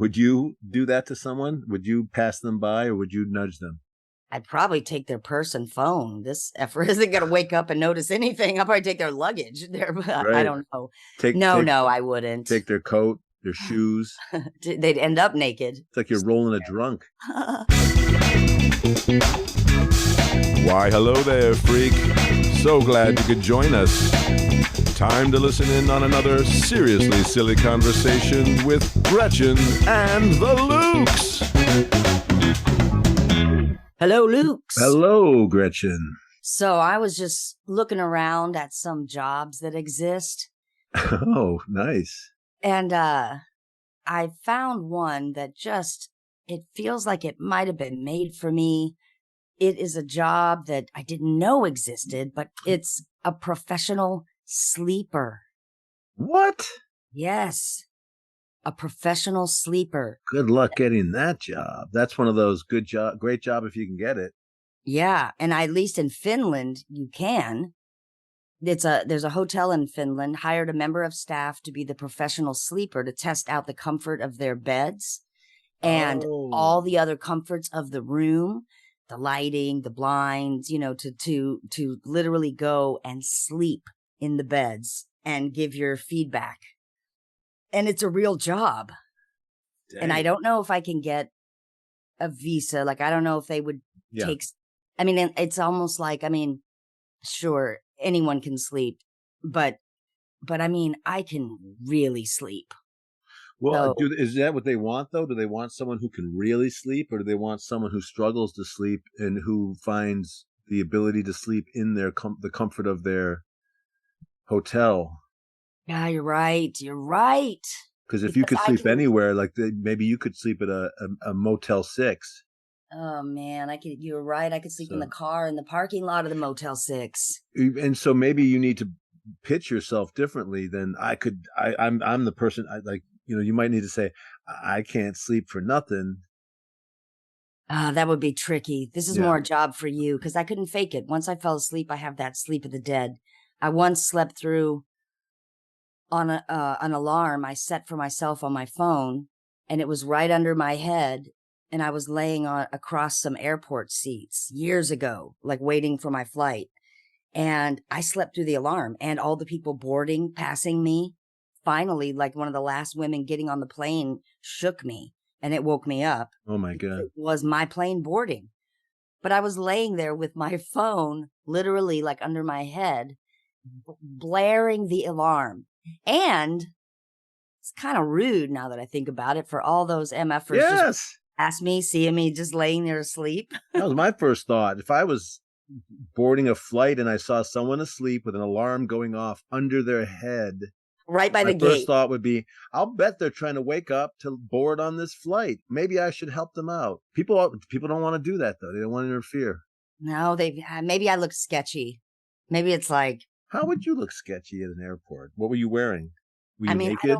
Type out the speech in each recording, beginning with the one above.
Would you do that to someone? Would you pass them by or would you nudge them? I'd probably take their purse and phone. This effer isn't going to wake up and notice anything. I'll probably take their luggage. I Right. don't know. Take No, take no, I wouldn't. take their coat, their shoes. They'd end up naked. It's like you're rolling a drunk. Why, hello there, freak. So glad you could join us. Time to listen in on another seriously silly conversation with Gretchen and the Lukes. Hello, Lukes. Hello, Gretchen. So I was just looking around at some jobs that exist. Oh, nice. And I found one that it feels like it might have been made for me. It is a job that I didn't know existed, but it's a professional sleeper. What? Yes, a professional sleeper. Good luck getting that job. That's one of those great job if you can get it. Yeah, and at least in Finland, you can. There's a hotel in Finland hired a member of staff to be the professional sleeper to test out the comfort of their beds and all the other comforts of the room, the lighting, the blinds, to literally go and sleep in the beds and give your feedback. And it's a real job. Dang. And I don't know if I can get a visa. Like, I don't know if they would take, I mean, it's almost like, sure, anyone can sleep, but I mean, I can really sleep. Well, is that what they want, though? Do they want someone who can really sleep, or do they want someone who struggles to sleep and who finds the ability to sleep in the comfort of their hotel? Yeah, you're right. You're right. Because if you could sleep anywhere, like maybe you could sleep at a Motel 6. Oh man, you're right. I could sleep in the car in the parking lot of the Motel 6. And so maybe you need to pitch yourself differently than I could. I'm the person you might need to say, I can't sleep for nothing. That would be tricky. This is more a job for you because I couldn't fake it. Once I fell asleep, I have that sleep of the dead. I once slept through on an alarm I set for myself on my phone, and it was right under my head. And I was laying across some airport seats years ago, like waiting for my flight. And I slept through the alarm and all the people boarding, passing me. Finally, like one of the last women getting on the plane shook me and it woke me up. Oh my God. It was my plane boarding. But I was laying there with my phone literally like under my head, blaring the alarm. And it's kind of rude now that I think about it for all those MFers. Yes. Seeing me just laying there asleep. That was my first thought. If I was boarding a flight and I saw someone asleep with an alarm going off under their head, right by the gate, my first thought would be, I'll bet they're trying to wake up to board on this flight. Maybe I should help them out. People don't want to do that, though. They don't want to interfere. No, maybe I look sketchy. Maybe it's like, how would you look sketchy at an airport? What were you wearing? Were you naked?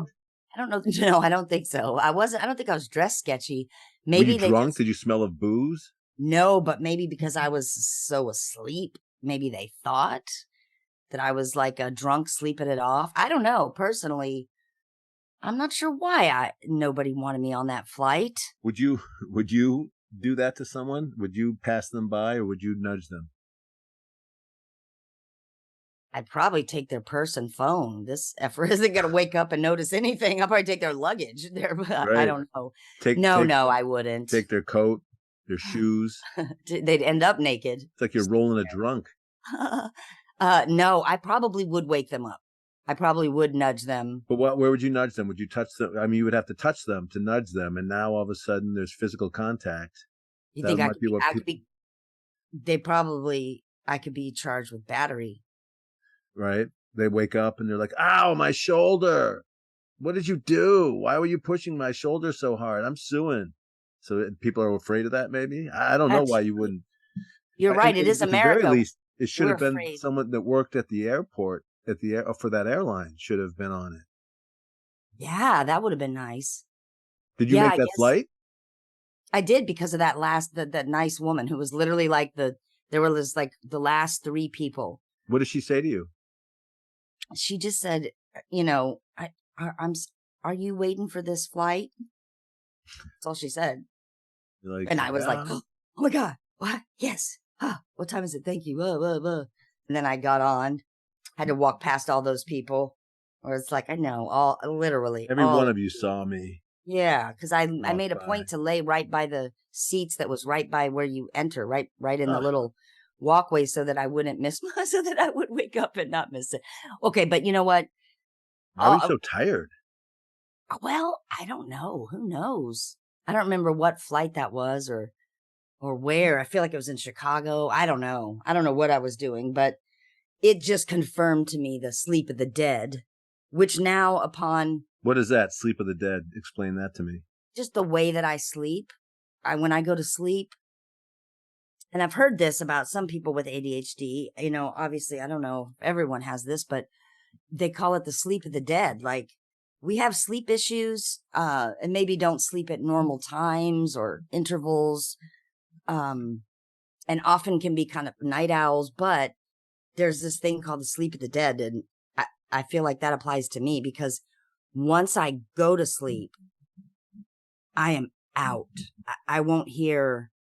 I don't know. No, I don't think so. I don't think I was dressed sketchy. Maybe were you drunk? Did you smell of booze? No, but maybe because I was so asleep, maybe they thought that I was like a drunk sleeping it off. I don't know. Personally, I'm not sure why nobody wanted me on that flight. Would you do that to someone? Would you pass them by or would you nudge them? I'd probably take their purse and phone. This effer isn't going to wake up and notice anything. I'll probably take their luggage. I don't know. No, I wouldn't. Take their coat, their shoes. They'd end up naked. It's like you're rolling a drunk. No, I probably would wake them up. I probably would nudge them. But where would you nudge them? Would you touch them? I mean, you would have to touch them to nudge them. And now all of a sudden there's physical contact. You think I could be charged with battery. Right? They wake up and they're like, ow, my shoulder. What did you do? Why were you pushing my shoulder so hard? I'm suing. So people are afraid of that, maybe? I don't know why you wouldn't. You're right. It is America. At the very least, it should have been someone that worked at the airport for that airline should have been on it. Yeah, that would have been nice. Did you make that flight? I did because of that nice woman who was literally like there was like the last 3 people. What did she say to you? She just said, are you waiting for this flight? That's all she said. Like, And I was like, yeah. oh my God, what? Yes. What time is it? Thank you. And then I got on, had to walk past all those people. Or it's like, I know, literally Every all one of of you saw me yeah, because I walk made a by. point to lay right by the seats that was right by where you enter, right in the Ugh. little walkway, so that I wouldn't miss, so that I would wake up and not miss it. Okay, but you know what? Why were you so tired? Well, I don't know. Who knows? I don't remember what flight that was or where. I feel like it was in Chicago. I don't know. I don't know what I was doing, but it just confirmed to me the sleep of the dead, which now upon What is that? Sleep of the dead. Explain that to me. just the way that I sleep, when I go to sleep, and I've heard this about some people with ADHD, obviously I don't know if everyone has this, but they call it the sleep of the dead. Like, we have sleep issues, and maybe don't sleep at normal times or intervals, and often can be kind of night owls, but there's this thing called the sleep of the dead. And I feel like that applies to me, because once I go to sleep, I am out. I won't hear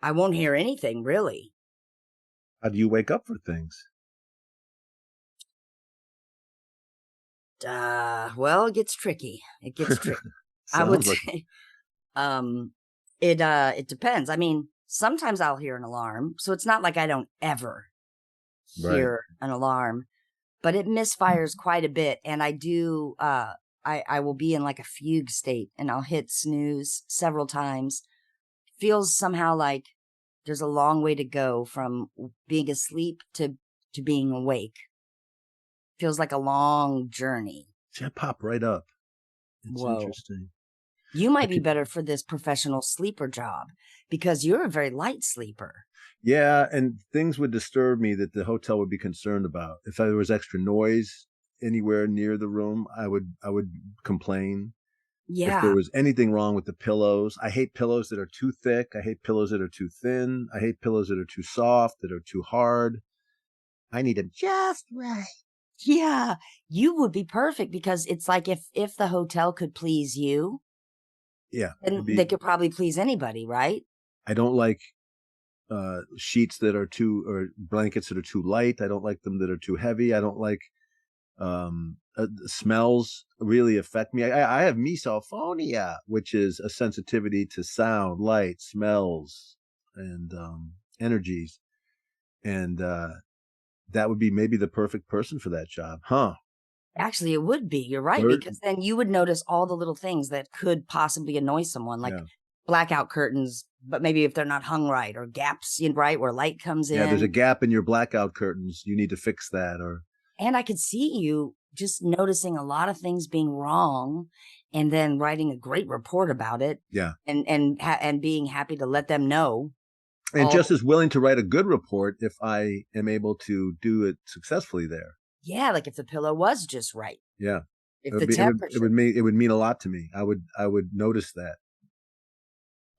anything, really. How do you wake up for things? Well, it gets tricky. I would Sounds like say, it depends. I mean, sometimes I'll hear an alarm, so it's not like I don't ever right. hear an alarm, but it misfires quite a bit. And I do, I will be in like a fugue state, and I'll hit snooze several times. Feels somehow like there's a long way to go from being asleep to being awake. Feels like a long journey. See, I pop right up. It's Whoa. interesting. You might be better for this professional sleeper job, because you're a very light sleeper. Yeah, and things would disturb me that the hotel would be concerned about. If there was extra noise anywhere near the room, I would complain. If Yeah. there was anything wrong with the pillows, I hate pillows that are too thick. I hate pillows that are too thin. I hate pillows that are too soft, that are too hard. I need them just right. Yeah, you would be perfect, because it's like if the hotel could please you, Yeah, then they could probably please anybody, right? I don't like sheets that are or blankets that are too light. I don't like them that are too heavy. I don't like smells really affect me. I have misophonia, which is a sensitivity to sound, light, smells, and energies. And that would be maybe the perfect person for that job, huh? Actually, it would be. You're right, because then you would notice all the little things that could possibly annoy someone, like blackout curtains, but maybe if they're not hung right, or gaps, right, where light comes in. Yeah, there's a gap in your blackout curtains. You need to fix that. And I could see you just noticing a lot of things being wrong, and then writing a great report about it. Yeah. And being happy to let them know. And just as willing to write a good report if I am able to do it successfully there. Yeah, like if the pillow was just right. Yeah. If the temperature. It would mean a lot to me. I would notice that.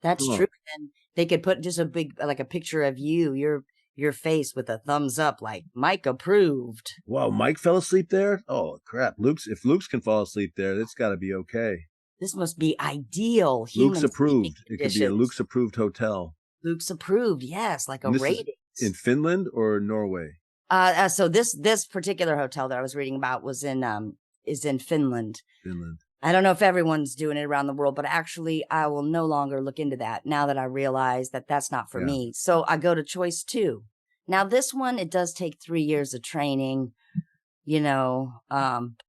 That's true. And they could put just a big, like a picture of you, your face with a thumbs up, like Mike approved. Wow, Mike fell asleep there? Oh crap. If Luke's can fall asleep there, it's gotta be okay. This must be ideal. Luke's approved. It could be a Luke's approved hotel. Luke's approved, yes, like a rating. In Finland or Norway? So this particular hotel that I was reading about is in Finland. Finland. I don't know if everyone's doing it around the world, but actually I will no longer look into that now that I realize that that's not for me. So I go to choice 2. Now this one, it does take 3 years of training,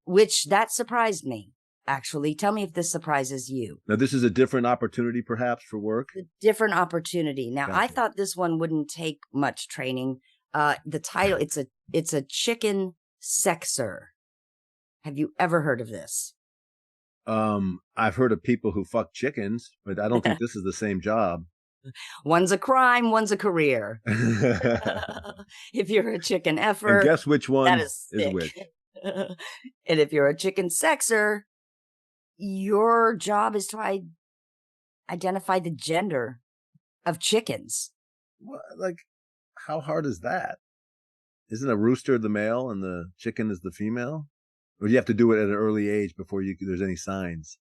which that surprised me. Actually, tell me if this surprises you. Now, this is a different opportunity, perhaps, for work? A different opportunity. Now, gotcha. I thought this one wouldn't take much training. The title, it's a chicken sexer. Have you ever heard of this? I've heard of people who fuck chickens, but I don't think this is the same job. One's a crime, one's a career. If you're a chicken effer, and guess which one that is which? And if you're a chicken sexer, your job is to identify the gender of chickens. What, like, how hard is that? Isn't a rooster the male and the chicken is the female? Or do you have to do it at an early age before there's any signs?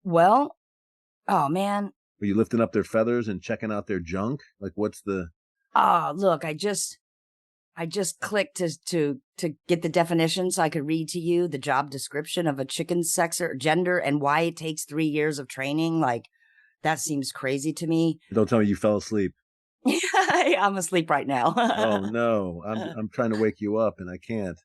Well, Oh man. Were you lifting up their feathers and checking out their junk? Like, what's the? Oh, look, I just clicked to get the definition so I could read to you the job description of a chicken sexer, gender, and why it takes 3 years of training. Like, that seems crazy to me. Don't tell me you fell asleep. I'm asleep right now. Oh no, I'm trying to wake you up and I can't.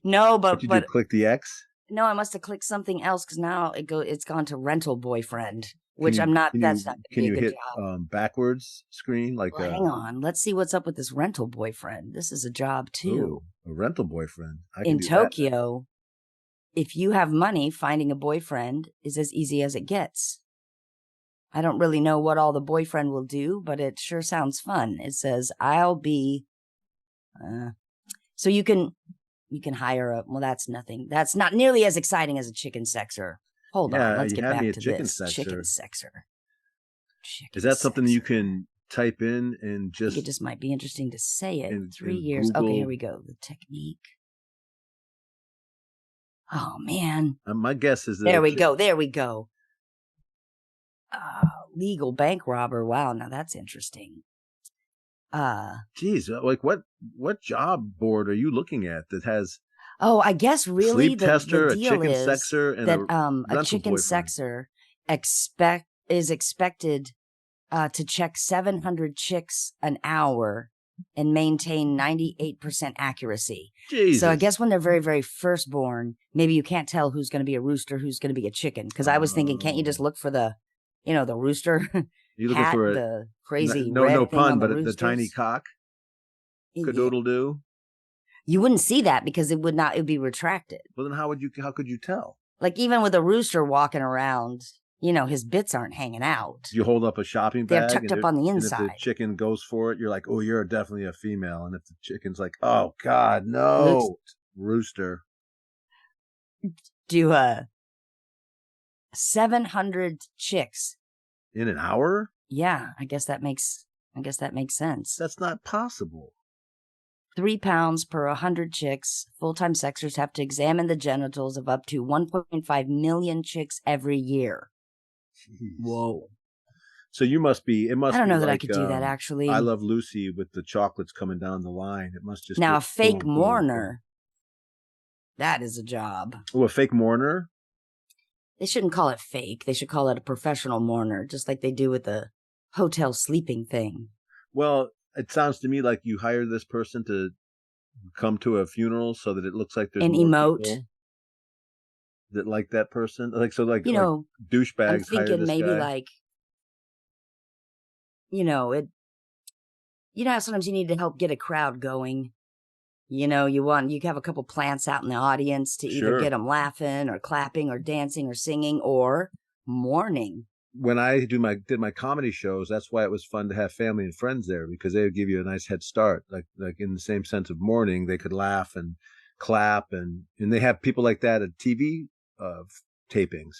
No, What did you do? Click the X? No, I must have clicked something else because now it's gone to rental boyfriend, which I'm not. That's not. Can you hit job. Backwards screen? Like, well, hang on. Let's see what's up with this rental boyfriend. This is a job too. Ooh, a rental boyfriend. In Tokyo, if you have money, finding a boyfriend is as easy as it gets. I don't really know what all the boyfriend will do, but it sure sounds fun. It says, I'll be, so you can hire well, that's nothing. That's not nearly as exciting as a chicken sexer. Hold on. Let's get back to this. Chicken sexer. Is that something you can type in and just? I think it just might be interesting to say it. 3 years. Google. Okay, here we go. The technique. Oh, man. My guess is that. There we go. Legal bank robber. Wow, now that's interesting. Geez, like what job board are you looking at that has? Oh, I guess really sleep tester, the deal a chicken is sexer, and that a chicken boyfriend. Sexer is expected to check 700 chicks an hour and maintain 98% accuracy. Jesus. So I guess when they're very, very first born, maybe you can't tell who's going to be a rooster, who's going to be a chicken. Because I was thinking, can't you just look for the rooster? You looking for the crazy no pun, but the tiny cock. Cadoodle do. You wouldn't see that because it would be retracted. Well, then how could you tell? Like even with a rooster walking around, his bits aren't hanging out. You hold up a shopping bag. They're tucked up on the inside. And if the chicken goes for it, you're like, oh, you're definitely a female. And if the chicken's like, oh God, no, rooster. Do 700 chicks in an hour? Yeah, I guess that makes sense. That's not possible. 3 pounds per 100 chicks. Full-time sexers have to examine the genitals of up to 1.5 million chicks every year. Jeez. Whoa. So you must be. It must. I don't know that I could do that actually. I Love Lucy with the chocolates coming down the line. It must just. Now a fake mourner. That is a job. Oh, a fake mourner? They shouldn't call it fake. They should call it a professional mourner, just like they do with the hotel sleeping thing. Well, it sounds to me like you hire this person to come to a funeral so that it looks like there's and more emote people that like that person. Like douchebags. I'm thinking hire this maybe guy. how sometimes you need to help get a crowd going. You have a couple plants out in the audience to either get them laughing or clapping or dancing or singing or mourning. When I did my comedy shows, that's why it was fun to have family and friends there, because they would give you a nice head start. Like in the same sense of mourning, they could laugh and clap, and they have people like that at TV tapings.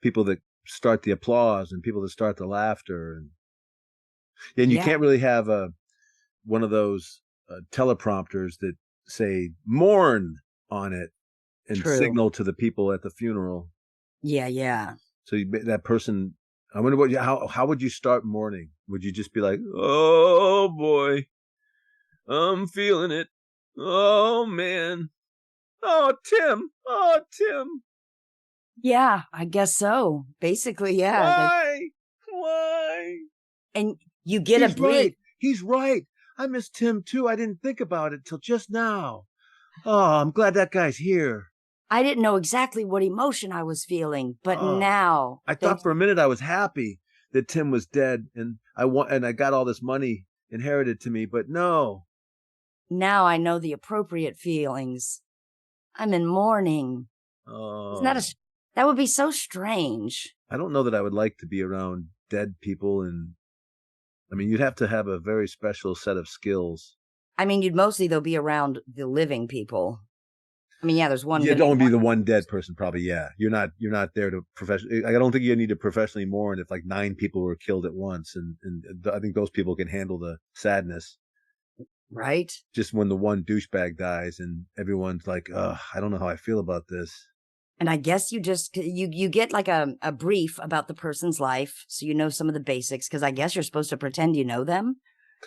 People that start the applause and people that start the laughter, and you can't really have one of those teleprompters that say mourn on it and signal to the people at the funeral. Yeah. So that person, I wonder how would you start mourning? Would you just be like, oh boy, I'm feeling it. Oh man. Oh, Tim. Yeah, I guess so. Basically, yeah. Why? And you get a brief. Right. He's right. I miss Tim too. I didn't think about it till just now. Oh, I'm glad that guy's here. I didn't know exactly what emotion I was feeling, but now I thought for a minute I was happy that Tim was dead, and I got all this money inherited to me. But no. Now I know the appropriate feelings. I'm in mourning. Oh, that would be so strange. I don't know that I would like to be around dead people, and I mean, you'd have to have a very special set of skills. I mean, you'd mostly, though, be around the living people. I mean, there's one. You don't be the one dead person, probably. Yeah, you're not there to professionally. I don't think you need to professionally mourn if 9 people were killed at once, and I think those people can handle the sadness. Right. Just when the one douchebag dies and everyone's like, "Ugh, I don't know how I feel about this." And I guess you just you get like a brief about the person's life, so you know some of the basics, because I guess you're supposed to pretend you know them.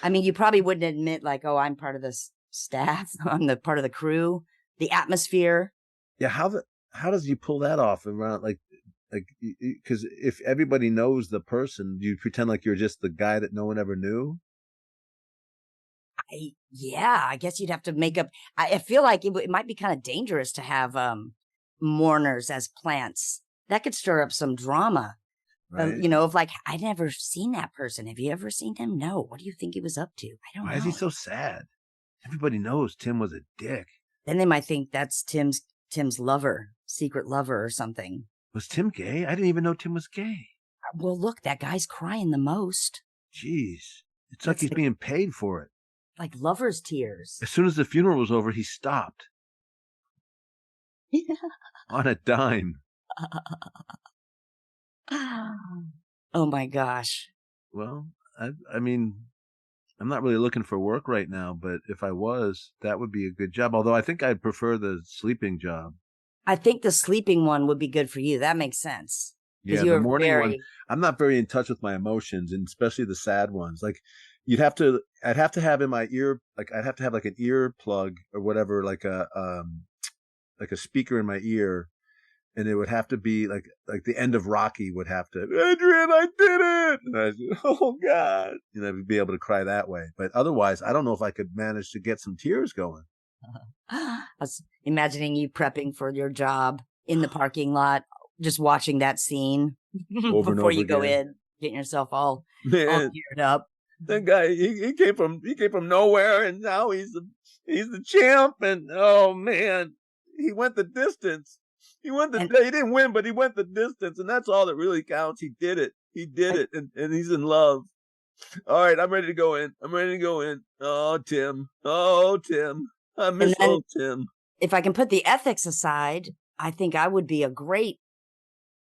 I mean, you probably wouldn't admit like, oh, I'm part of the staff, I'm the part of the crew, the atmosphere. Yeah, how does you pull that off around like because if everybody knows the person, do you pretend like you're just the guy that no one ever knew? Yeah, I guess you'd have to make up. I feel like it might be kind of dangerous to have mourners as plants. That could stir up some drama. Right. Of like, I never seen that person. Have you ever seen him? No. What do you think he was up to? I don't know. Why is he so sad? Everybody knows Tim was a dick. Then they might think that's Tim's lover, secret lover or something. Was Tim gay? I didn't even know Tim was gay. Well, look, that guy's crying the most. Jeez. It's like he's being paid for it. Like lover's tears. As soon as the funeral was over, he stopped. On a dime. Oh my gosh. Well, I mean, I'm not really looking for work right now, but if I was, that would be a good job. Although I think I'd prefer the sleeping job. I think the sleeping one would be good for you. That makes sense. Yeah, the morning one, I'm not very in touch with my emotions, and especially the sad ones. Like I'd have to have in my ear, like I'd have to have like an ear plug or whatever, like a speaker in my ear, and it would have to be like the end of Rocky would have to, Adrian, I did it, and I said, oh God, I'd be able to cry that way. But otherwise, I don't know if I could manage to get some tears going. I was imagining you prepping for your job in the parking lot, just watching that scene before you go in, getting yourself all geared up. That guy, he came from nowhere, and now he's the champ. And oh man, he went the distance. He didn't win, but he went the distance, and that's all that really counts. He did it. And he's in love. All right, I'm ready to go in. Oh, Tim. I miss old Tim. If I can put the ethics aside, I think I would be a great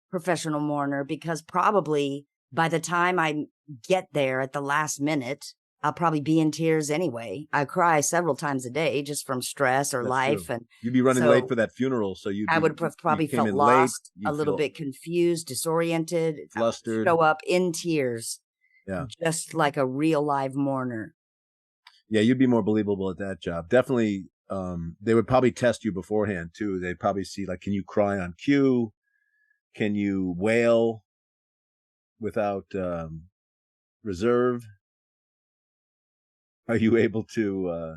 professional mourner, because probably by the time I get there at the last minute, I'll probably be in tears anyway. I cry several times a day just from stress or life. True. And you'd be running late for that funeral. So I would have probably felt lost, a little bit confused, disoriented, flustered, show up in tears. Yeah. Just like a real live mourner. Yeah, you'd be more believable at that job. Definitely. They would probably test you beforehand too. They'd probably see, like, can you cry on cue? Can you wail without reserve? Are you able to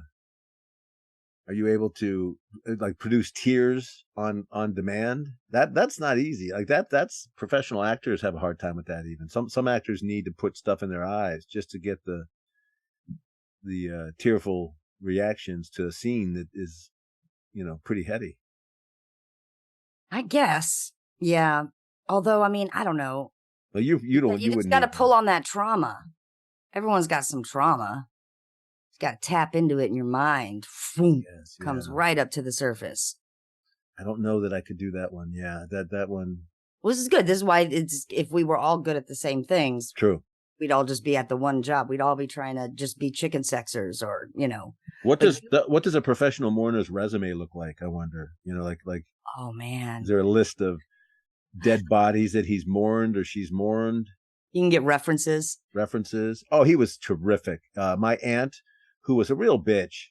like produce tears on demand? That's not easy. Like that's professional actors have a hard time with that. Even some actors need to put stuff in their eyes just to get the tearful reactions to a scene that is, pretty heady. I guess. Yeah. Although, I mean, I don't know. Well, you just got to pull on that trauma. Everyone's got some trauma. You got to tap into it in your mind. Comes right up to the surface. I don't know that I could do that one. Yeah, that one. Well, this is good. This is why if we were all good at the same things. True. We'd all just be at the one job. We'd all be trying to just be chicken sexers, or What does a professional mourner's resume look like? I wonder. Like. Oh man. Is there a list of dead bodies that he's mourned or she's mourned? You can get references. Oh, he was terrific. My aunt, who was a real bitch,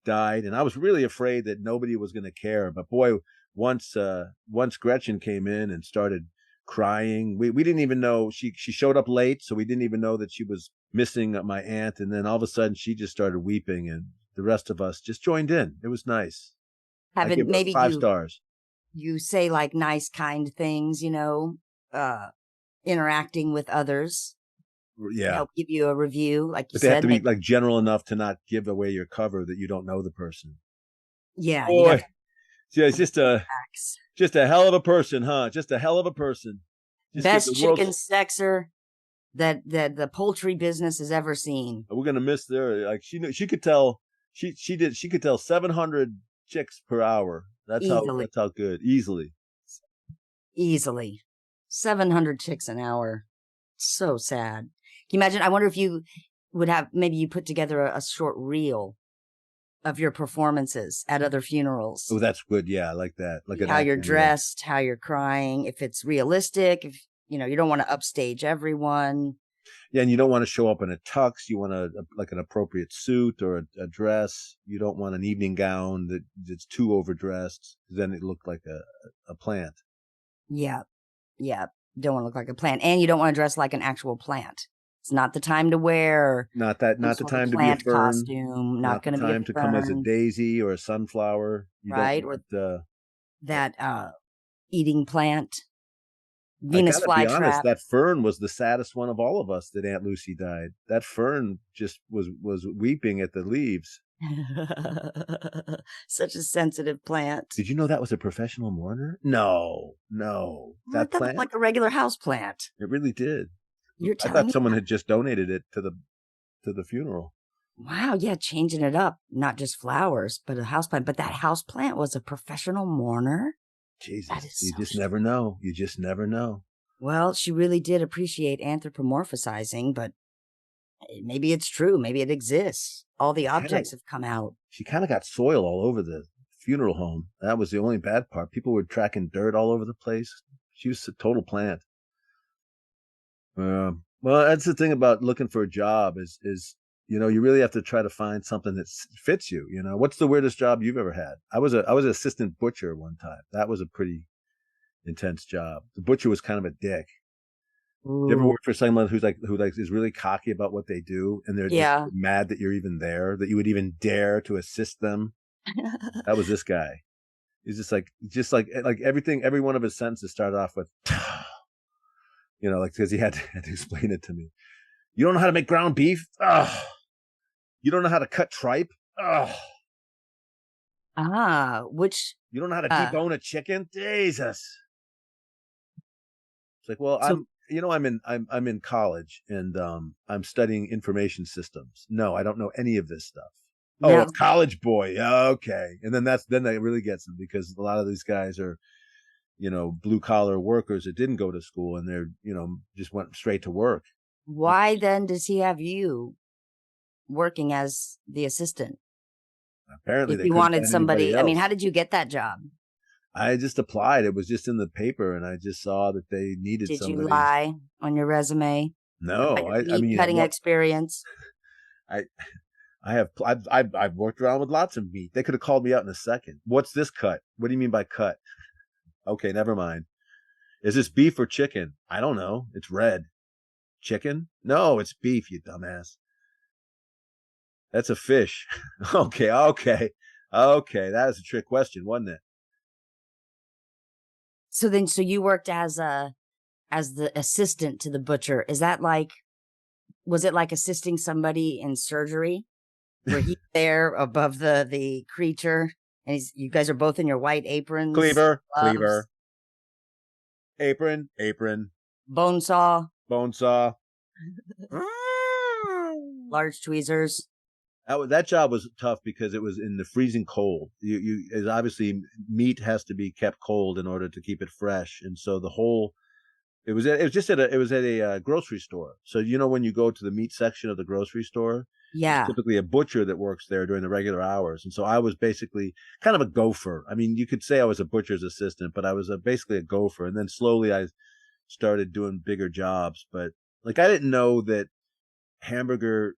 died, and I was really afraid that nobody was going to care. But boy, once Gretchen came in and started crying, we didn't even know she showed up late, so we didn't even know that she was missing my aunt. And then all of a sudden, she just started weeping, and the rest of us just joined in. It was nice. Maybe 5 stars. You say like nice, kind things, interacting with others. Yeah. Help give you a review, like you said. They have to be like general enough to not give away your cover that you don't know the person. Yeah. Boy. Yeah, it's just a hell of a person, huh? Just a hell of a person. Best chicken sexer that the poultry business has ever seen. We're gonna miss there. Like she could tell 700 chicks per hour. That's how good. Easily. 700 chicks an hour. So sad. Can you imagine? I wonder if you would have, maybe you put together a short reel of your performances at other funerals. Oh, that's good. Yeah, I like that. Like how you're dressed, how you're crying, if it's realistic, if you don't want to upstage everyone. Yeah, and you don't want to show up in a tux. You want like an appropriate suit or a dress. You don't want an evening gown that's too overdressed. Then it looked like a plant. Yeah, yeah. Don't want to look like a plant, and you don't want to dress like an actual plant. It's not the time to wear. Not the time to be a fern. Costume. Not going to be a time to come as a daisy or a sunflower. Right, or that eating plant. Venus flytrap. Be honest, that fern was the saddest one of all of us that Aunt Lucy died. That fern just was weeping at the leaves. Such a sensitive plant. Did you know that was a professional mourner? No. That plant looked like a regular house plant. It really did. I thought someone had just donated it to the funeral. Wow, yeah, changing it up. Not just flowers, but a house plant. But that house plant was a professional mourner? Jesus, you just never know. You just never know. Well, she really did appreciate anthropomorphizing, but maybe it's true. Maybe it exists. All the objects have come out. She kind of got soil all over the funeral home. That was the only bad part. People were tracking dirt all over the place. She was a total plant. Well, that's the thing about looking for a job is you really have to try to find something that fits you. What's the weirdest job you've ever had? I was an assistant butcher one time. That was a pretty intense job. The butcher was kind of a dick. Ooh. You ever work for someone who is really cocky about what they do, and they're just mad that you're even there, that you would even dare to assist them? That was this guy. He's just like everything. Every one of his sentences started off with, because he had to explain it to me. You don't know how to make ground beef? Ugh. You don't know how to cut tripe? Ugh. Which you don't know how to debone a chicken? Jesus. It's like, well, I'm in college and I'm studying information systems. No, I don't know any of this stuff. Oh, a college boy. Okay. And then that really gets them, because a lot of these guys are, blue collar workers that didn't go to school, and they're, just went straight to work. Why then does he have you working as the assistant? Apparently, if he wanted somebody. I mean, how did you get that job? I just applied. It was just in the paper, and I just saw that they needed somebody. Did you lie on your resume? No, I mean, cutting experience. I've worked around with lots of meat. They could have called me out in a second. What's this cut? What do you mean by cut? Okay, never mind. Is this beef or chicken? I don't know. It's red. Chicken? No, it's beef, you dumbass. That's a fish. Okay. That was a trick question, wasn't it? So you worked as the assistant to the butcher. Was it like assisting somebody in surgery? Where he's there above the creature, and you guys are both in your white aprons. Cleaver. Apron. Bone saw. Large tweezers. That job was tough because it was in the freezing cold. You obviously meat has to be kept cold in order to keep it fresh, and so it was at a grocery store. So when you go to the meat section of the grocery store, there's typically a butcher that works there during the regular hours, and so I was basically kind of a gopher. I mean, you could say I was a butcher's assistant, but I was basically a gopher, and then slowly I started doing bigger jobs. But I didn't know that hamburger,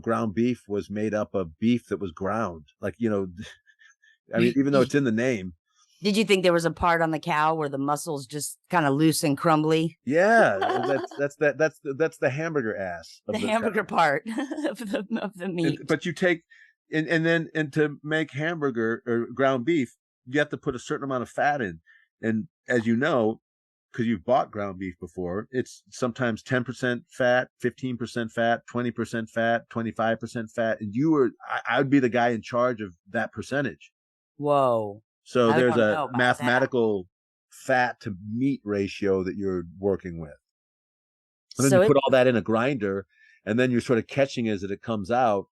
ground beef was made up of beef that was ground. I mean, even though it's in the name. Did you think there was a part on the cow where the muscles just kind of loose and crumbly? Yeah, that's the hamburger ass. The hamburger part of the meat. But you take and to make hamburger or ground beef, you have to put a certain amount of fat in. And as you know, because you've bought ground beef before, it's sometimes 10% fat, 15% fat, 20% fat, 25% fat, and I would be the guy in charge of that percentage. Whoa. So there's a mathematical fat to meat ratio that you're working with. And then you put all that in a grinder, and then you're sort of catching as it comes out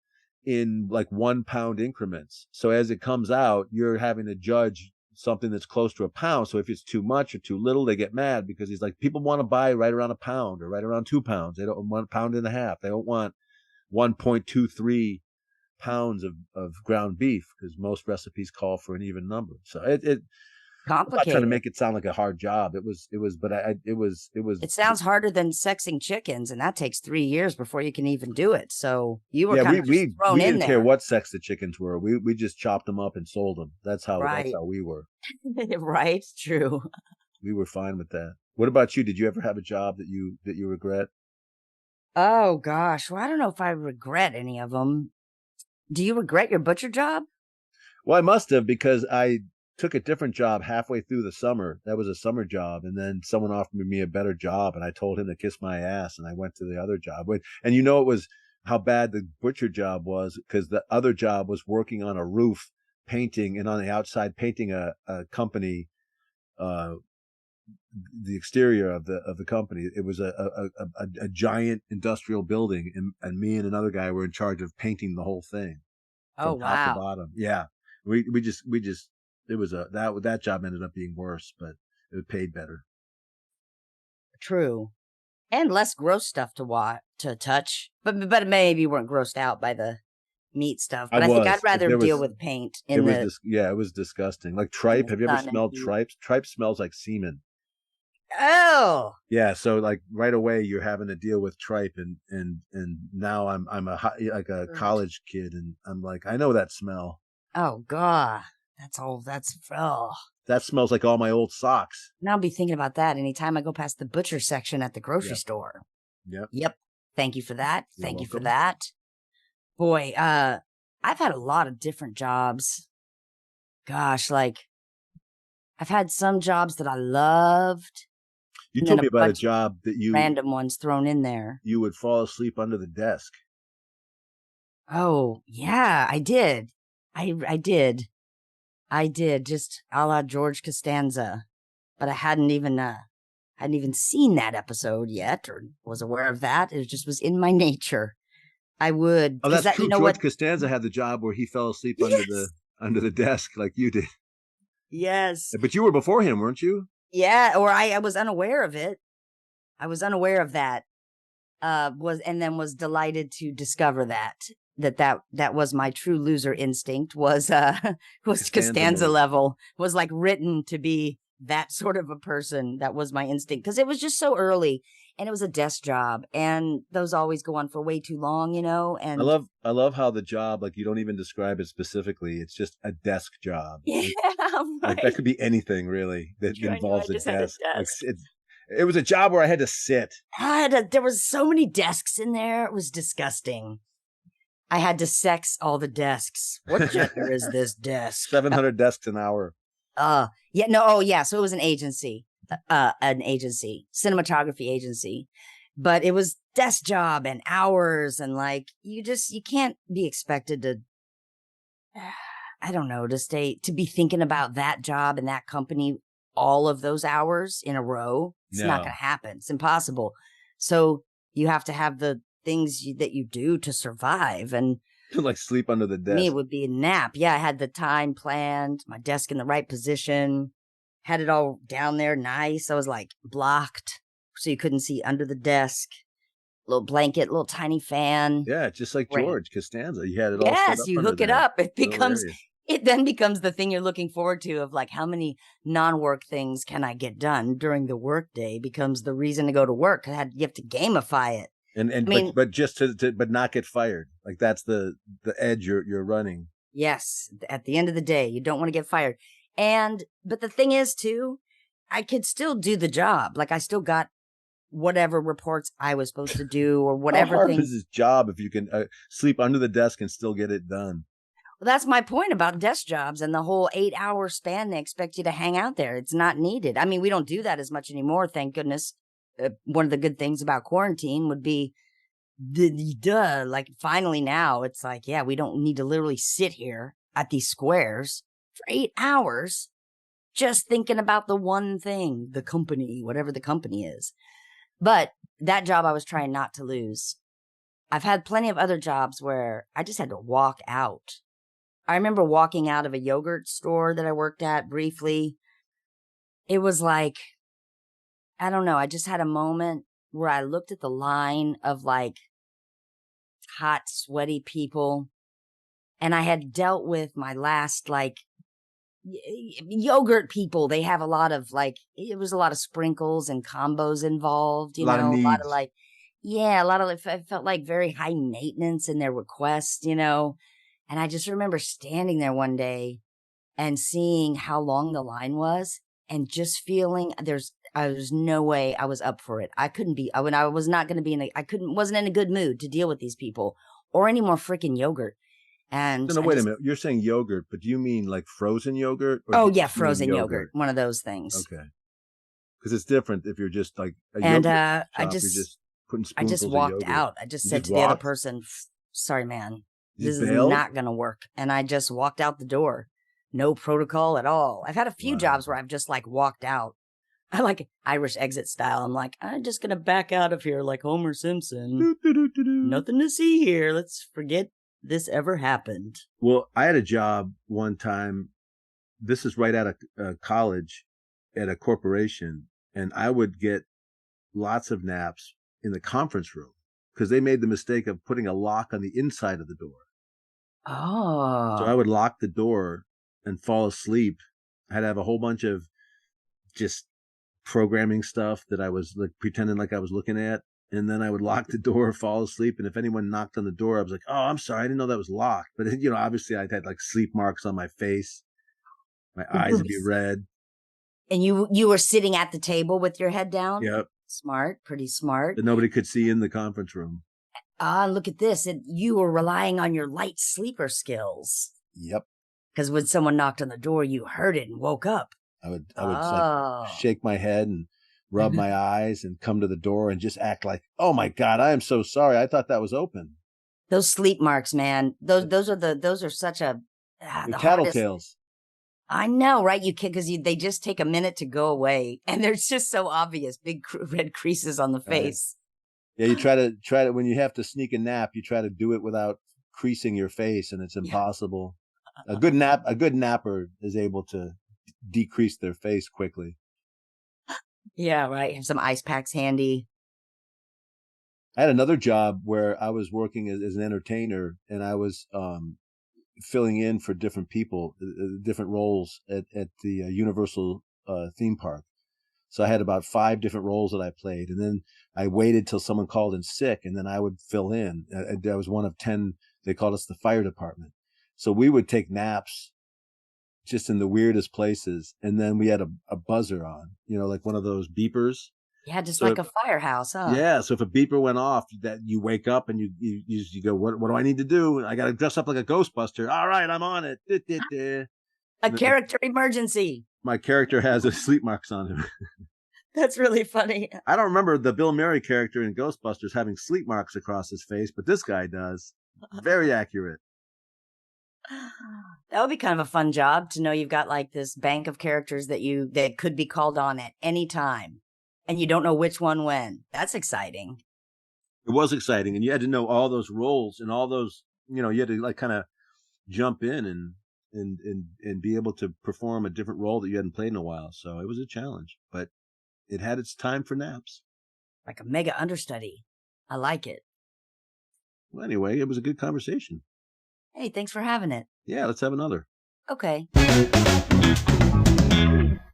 in 1 pound increments. So as it comes out, you're having to judge something that's close to a pound. So if it's too much or too little, they get mad, because he's like, people want to buy right around a pound or right around 2 pounds. They don't want 1.5 pounds. They don't want 1.23 pounds of ground beef because most recipes call for an even number. So I'm not trying to Complicated. make it sound like a hard job. But it was. It sounds harder than sexing chickens, and that takes 3 years before you can even do it. So you were Yeah, kind of just thrown we in didn't care there. what sex the chickens were. We just chopped them up and sold them. That's Right. how we were. Right. True. We were fine with that. What about you? Did you ever have a job that you regret? Oh gosh. Well, I don't know if I regret any of them. Do you regret your butcher job? Well, I must have because I took a different job halfway through the summer. That was a summer job, and then someone offered me a better job, and I told him to kiss my ass, and I went to the other job. And you know, it was how bad the butcher job was because the other job was working on a roof, painting, and on the outside painting a company, the exterior of the company. It was a giant industrial building, and me and another guy were in charge of painting the whole thing Oh from top to wow. bottom. Yeah, we just it was that job ended up being worse, but it paid better. True. And less gross stuff to touch. But maybe you weren't grossed out by the meat stuff. I But I think I'd was. rather There deal was with paint it in was the this yeah, it was disgusting. Like in tripe. the Have you ever sun and smelled heat. tripe? Tripe smells like semen. Oh. Yeah, so like right away you're having to deal with tripe, and now I'm like a college kid, and I'm like I know that smell. Oh God. That's all oh. That smells like all my old socks. Now I'll be thinking about that anytime I go past the butcher section at the grocery Yep. store. Yep. Yep. Thank you for that. You're Thank you for welcome. that. Boy, I've had a lot of different jobs. Gosh, like I've had some jobs that I loved. You And told then a me about a bunch of job that random ones thrown in there. you would fall asleep under the desk. Oh, yeah, I did. I did. I did, just a la George Costanza. But I hadn't even seen that episode yet or was aware of that. It just was in my nature. I would, Oh, because that's that, true. you know George what? Costanza had the job where he fell asleep Yes. under the desk like you did. Yes. But you were before him, weren't you? Yeah, or I was unaware of it. I was unaware of that. Was delighted to discover that was my true loser instinct was was Costanza mode. level, was like written to be that sort of a person. That was my instinct because it was just so early and it was a desk job and those always go on for way too long, and I love how the job, like you don't even describe it specifically. It's just a desk job. yeah, Like right. that could be anything really that I knew I involves a just had a desk. Like desk. it was a job where I had to sit. There was so many desks in there. It was disgusting. I had to sex all the desks. What gender is this desk? 700 desks an hour. Yeah, no, oh yeah. So it was an agency, cinematography agency, but it was desk job and hours and like you can't be expected to. I don't know, to be thinking about that job and that company all of those hours in a row. It's not going to happen. It's impossible. So you have to have the things that you do to survive. And like sleep under the desk. me, it would be a nap. Yeah, I had the time planned, my desk in the right position, had it all down there nice. I was like blocked so you couldn't see under the desk. Little blanket, little tiny fan. Yeah, just like George Costanza. You had it all set Yes, up you under hook it there. up. It then becomes the thing you're looking forward to of like how many non-work things can I get done during the workday becomes the reason to go to work. You have to gamify it. But just to but not get fired. Like that's the edge you're running. Yes, at the end of the day, you don't want to get fired. But the thing is too, I could still do the job. Like I still got whatever reports I was supposed to do or whatever. How hard is this job if you can sleep under the desk and still get it done? Well, that's my point about desk jobs and the whole 8-hour span they expect you to hang out there. It's not needed. I mean, we don't do that as much anymore, thank goodness. One of the good things about quarantine would be, like finally now it's like, yeah, we don't need to literally sit here at these squares for 8 hours just thinking about the one thing, the company, whatever the company is. But that job I was trying not to lose. I've had plenty of other jobs where I just had to walk out. I remember walking out of a yogurt store that I worked at briefly. It was like, I don't know, I just had a moment where I looked at the line of like hot, sweaty people And I had dealt with my last, like, yogurt people. They have a lot of, like, it was a lot of sprinkles and combos involved, A lot of a lot of, needs. like, yeah, a lot of, it felt like very high maintenance in their requests, And I just remember standing there one day and seeing how long the line was and just feeling I was no way I was up for it. I couldn't be, I was not going to be wasn't in a good mood to deal with these people or any more freaking yogurt. And No, wait a minute. You're saying yogurt, but do you mean like frozen yogurt? Or oh do you yeah, just mean frozen yogurt, one of those things. Okay. Because it's different if you're just like a and yogurt shop, you're just putting spoonfuls of walked yogurt. out. I just said to the other person, sorry, man, this is not going to work. And I just walked out the door. No protocol at all. I've had a few jobs where I've just like walked out. I like Irish exit style. I'm like, I'm just going to back out of here like Homer Simpson. Nothing to see here. Let's forget this ever happened. Well, I had a job one time. This is right out of college at a corporation. And I would get lots of naps in the conference room because they made the mistake of putting a lock on the inside of the door. Oh. So I would lock the door and fall asleep. I had to have a whole bunch of just programming stuff that I was like pretending like I was looking at. And then I would lock the door, fall asleep. And if anyone knocked on the door, I was like, oh, I'm sorry. I didn't know that was locked. But, obviously I had like sleep marks on my face. My eyes would be red. And you were sitting at the table with your head down? Yep. Smart, pretty smart. That nobody could see in the conference room. Look at this. You were relying on your light sleeper skills. Yep. Because when someone knocked on the door, you heard it and woke up. I would like shake my head and rub my eyes and come to the door and just act like, oh my God, I am so sorry. I thought that was open. Those sleep marks, man. Those are such a tattletales. I know, right? You can, because they just take a minute to go away, and they're just so obvious. Big red creases on the face. Right. Yeah, you try to when you have to sneak a nap, you try to do it without creasing your face, and it's impossible. Yeah. A good napper is able to decrease their face quickly. Yeah, right. Have some ice packs handy. I had another job where I was working as an entertainer, and I was filling in for different people, different roles at the Universal theme park. So I had about 5 different roles that I played, and then I waited till someone called in sick, and then I would fill in. I was one of 10. They called us the fire department. So we would take naps just in the weirdest places, and then we had a buzzer on, like one of those beepers. Yeah, just like a firehouse, huh? Yeah, so if a beeper went off, that you wake up and you go, what do I need to do? I got to dress up like a Ghostbuster. All right, I'm on it. A character emergency. My character has a sleep marks on him. That's really funny. I don't remember the Bill Murray character in Ghostbusters having sleep marks across his face, but this guy does. Very accurate. That would be kind of a fun job to know you've got like this bank of characters that could be called on at any time. And you don't know which one when. That's exciting. It was exciting. And you had to know all those roles and all those, you had to like kind of jump in and be able to perform a different role that you hadn't played in a while. So it was a challenge, but it had its time for naps. Like a mega understudy. I like it. Well, anyway, it was a good conversation. Hey, thanks for having it. Yeah, let's have another. Okay.